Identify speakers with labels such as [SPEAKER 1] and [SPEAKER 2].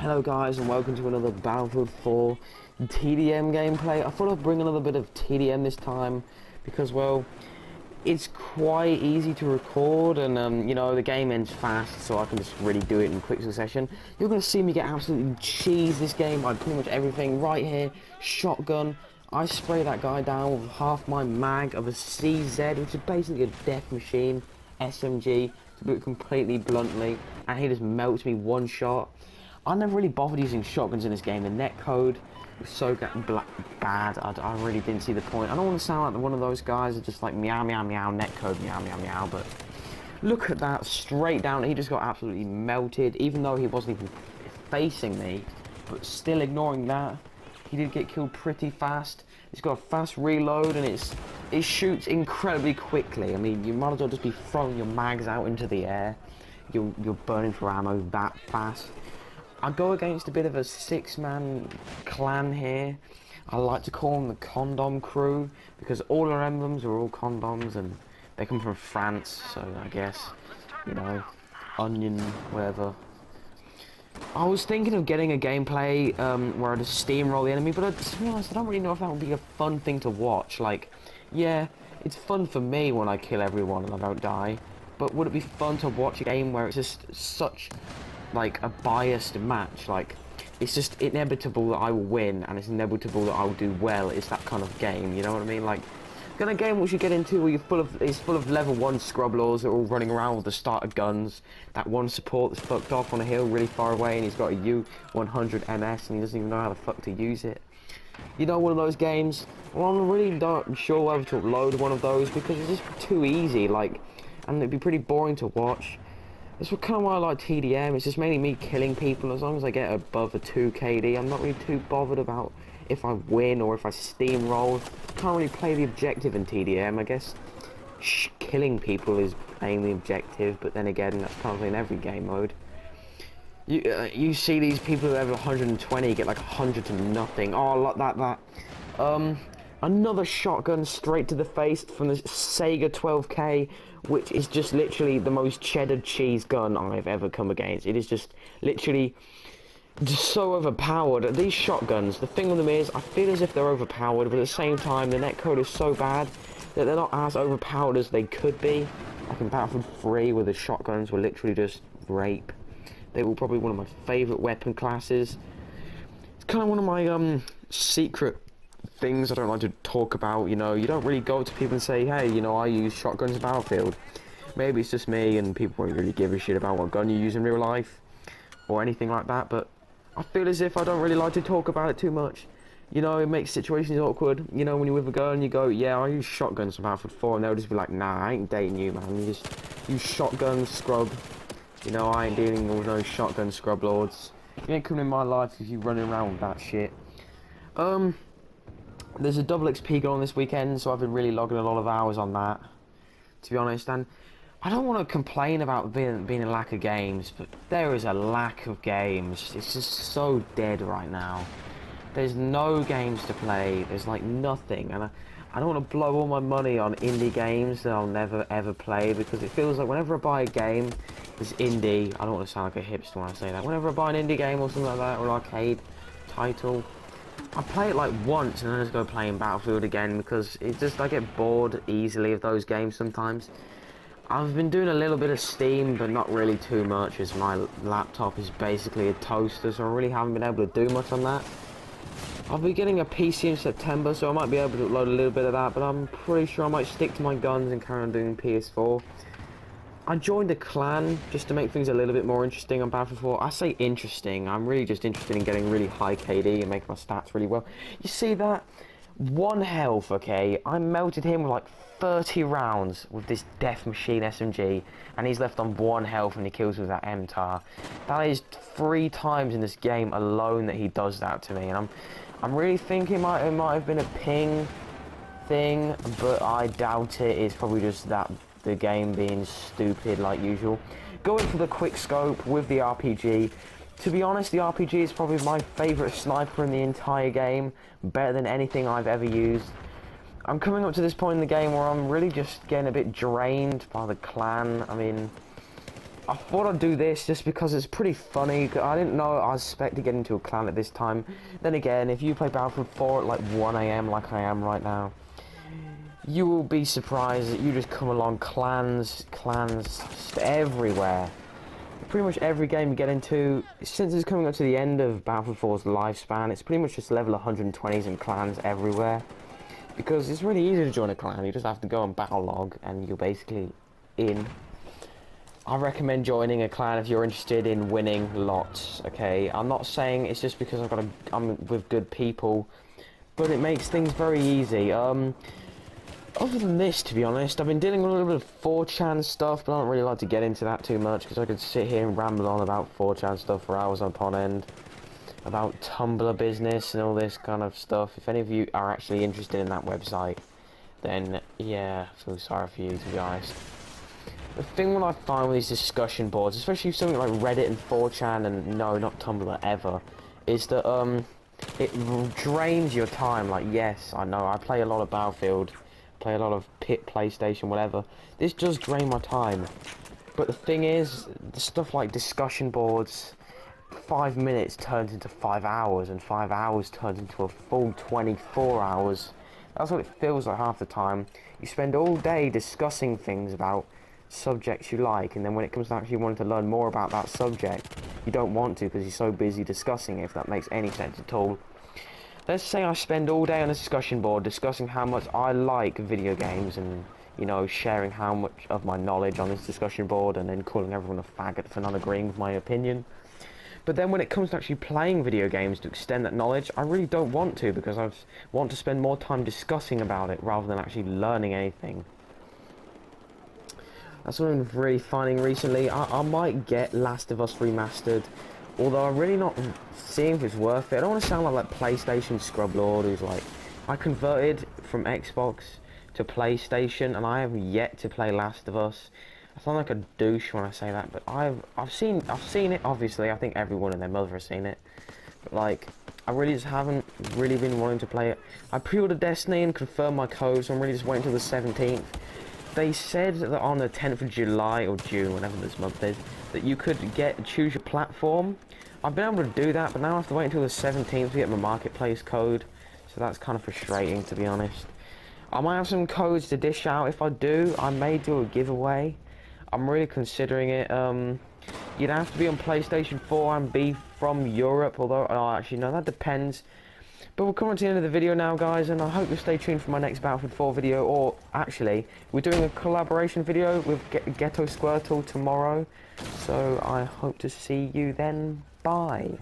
[SPEAKER 1] Hello guys and welcome to another Battlefield 4 TDM gameplay. I thought I'd bring another bit of TDM this time because, well, it's quite easy to record and, you know, the game ends fast, so I can just really do it in quick succession. You're going to see me get absolutely cheesed this game by pretty much everything right here. Shotgun. I spray that guy down with half my mag of a CZ, which is basically a death machine SMG, to put it completely bluntly, and he just melts me one shot. I never really bothered using shotguns in this game. The netcode was so bad, I really didn't see the point. I don't want to sound like one of those guys that just like meow meow meow, netcode meow meow meow, but look at that, straight down, he just got absolutely melted, even though he wasn't even facing me, but still ignoring that, he did get killed pretty fast. It's got a fast reload and it shoots incredibly quickly. I mean, you might as well just be throwing your mags out into the air. You're burning for ammo that fast. I go against a bit of a six-man clan here. I like to call them the Condom crew because all our emblems are all condoms and they come from France, so I guess, you know, onion, whatever. I was thinking of getting a gameplay where I just steamroll the enemy, but to be honest, I don't really know if that would be a fun thing to watch. Like, yeah, it's fun for me when I kill everyone and I don't die, but would it be fun to watch a game where it's just such like a biased match? Like, it's just inevitable that I will win and it's inevitable that I will do well. It's that kind of game, you know what I mean? Like, kind of game which you get into where it's full of level 1 scrub lords that are all running around with the starter guns. That one support that's fucked off on a hill really far away and he's got a U-100 MS and he doesn't even know how the fuck to use it. You know, one of those games? Well, I'm really not sure whether to upload one of those because it's just too easy, like, and it'd be pretty boring to watch. That's what kind of why I like TDM. It's just mainly me killing people. As long as I get above a 2 KD, I'm not really too bothered about if I win or if I steamroll. Can't really play the objective in TDM. I guess killing people is playing the objective, but then again, that's probably in every game mode. You see these people who have 120 get like 100 to nothing. Oh, like that. Another shotgun straight to the face from the Sega 12K, which is just literally the most cheddar cheese gun I've ever come against. It is just literally just so overpowered. These shotguns, the thing with them is, I feel as if they're overpowered, but at the same time, the netcode is so bad that they're not as overpowered as they could be. Like in Battlefield 3, where the shotguns were literally just rape. They were probably one of my favourite weapon classes. It's kind of one of my secret things I don't like to talk about. You know, you don't really go up to people and say, hey, you know, I use shotguns in Battlefield. Maybe it's just me and people won't really give a shit about what gun you use in real life or anything like that, but I feel as if I don't really like to talk about it too much. You know, it makes situations awkward. You know, when you're with a girl and you go, yeah, I use shotguns in Battlefield 4, and they'll just be like, nah, I ain't dating you, man. You just use shotguns, scrub. You know, I ain't dealing with no shotgun scrub lords. You ain't coming in my life if you running around with that shit. There's a double XP going on this weekend, so I've been really logging a lot of hours on that, to be honest. And I don't want to complain about being a lack of games, but there is a lack of games. It's just so dead right now. There's no games to play. There's like nothing, and I don't want to blow all my money on indie games that I'll never ever play, because it feels like whenever I buy a game that's indie, I don't want to sound like a hipster when I say that. Whenever I buy an indie game or something like that, or an arcade title, I play it like once and then I just go playing Battlefield again, because it's just, I get bored easily of those games sometimes. I've been doing a little bit of Steam, but not really too much, as my laptop is basically a toaster, so I really haven't been able to do much on that. I'll be getting a PC in September, so I might be able to upload a little bit of that, but I'm pretty sure I might stick to my guns and carry on doing PS4. I joined a clan just to make things a little bit more interesting on Battlefield 4. I say interesting, I'm really just interested in getting really high KD and making my stats really well. You see that? 1 health, okay? I melted him with like 30 rounds with this death machine SMG, and he's left on 1 health and he kills with that MTAR. That is 3 times in this game alone that he does that to me, and I'm really thinking it might have been a ping thing, but I doubt it. It's probably just that the game being stupid like usual. Going for the quick scope with the RPG. To be honest, the RPG is probably my favourite sniper in the entire game, better than anything I've ever used. I'm coming up to this point in the game where I'm really just getting a bit drained by the clan. I mean, I thought I'd do this just because it's pretty funny. I didn't know I was expecting to get into a clan at this time. Then again, if you play Battlefield 4 at like 1 AM like I am right now, you will be surprised that you just come along clans just everywhere. Pretty much every game you get into, since it's coming up to the end of Battlefield 4's lifespan, it's pretty much just level 120s and clans everywhere. Because it's really easy to join a clan, you just have to go on battle log and you're basically in. I recommend joining a clan if you're interested in winning lots, okay? I'm not saying it's just because I'm with good people, but it makes things very easy. Other than this, to be honest, I've been dealing with a little bit of 4chan stuff, but I don't really like to get into that too much, because I could sit here and ramble on about 4chan stuff for hours upon end, about Tumblr business and all this kind of stuff. If any of you are actually interested in that website, then yeah, I feel sorry for you, to be honest. The thing what I find with these discussion boards, especially something like Reddit and 4chan, and no, not Tumblr ever, is that it drains your time. Like, yes, I know, I play a lot of Battlefield, play a lot of PlayStation, whatever. This does drain my time. But the thing is, the stuff like discussion boards, 5 minutes turns into 5 hours, and 5 hours turns into a full 24 hours. That's what it feels like half the time. You spend all day discussing things about subjects you like, and then when it comes to actually wanting to learn more about that subject, you don't want to because you're so busy discussing it, if that makes any sense at all. Let's say I spend all day on a discussion board discussing how much I like video games and, you know, sharing how much of my knowledge on this discussion board, and then calling everyone a faggot for not agreeing with my opinion. But then when it comes to actually playing video games to extend that knowledge, I really don't want to, because I want to spend more time discussing about it rather than actually learning anything. That's what I'm really finding recently. I might get Last of Us Remastered, although I'm really not seeing if it's worth it. I don't want to sound like PlayStation scrub lord who's like, I converted from Xbox to PlayStation and I have yet to play Last of Us. I sound like a douche when I say that, but I've seen it. Obviously, I think everyone and their mother has seen it. But like, I really just haven't really been wanting to play it. I pre-ordered Destiny and confirmed my code, so I'm really just waiting until the 17th. They said that on the 10th of July or June, whatever this month is, that you could choose your platform. I've been able to do that, but now I have to wait until the 17th to get my marketplace code. So that's kind of frustrating, to be honest. I might have some codes to dish out. If I do, I may do a giveaway. I'm really considering it. You'd have to be on PlayStation 4 and be from Europe, although, oh, actually, no, that depends. But we're coming to the end of the video now, guys, and I hope you stay tuned for my next Battlefield 4 video, or actually, we're doing a collaboration video with Ghetto Squirtle tomorrow, so I hope to see you then. Bye.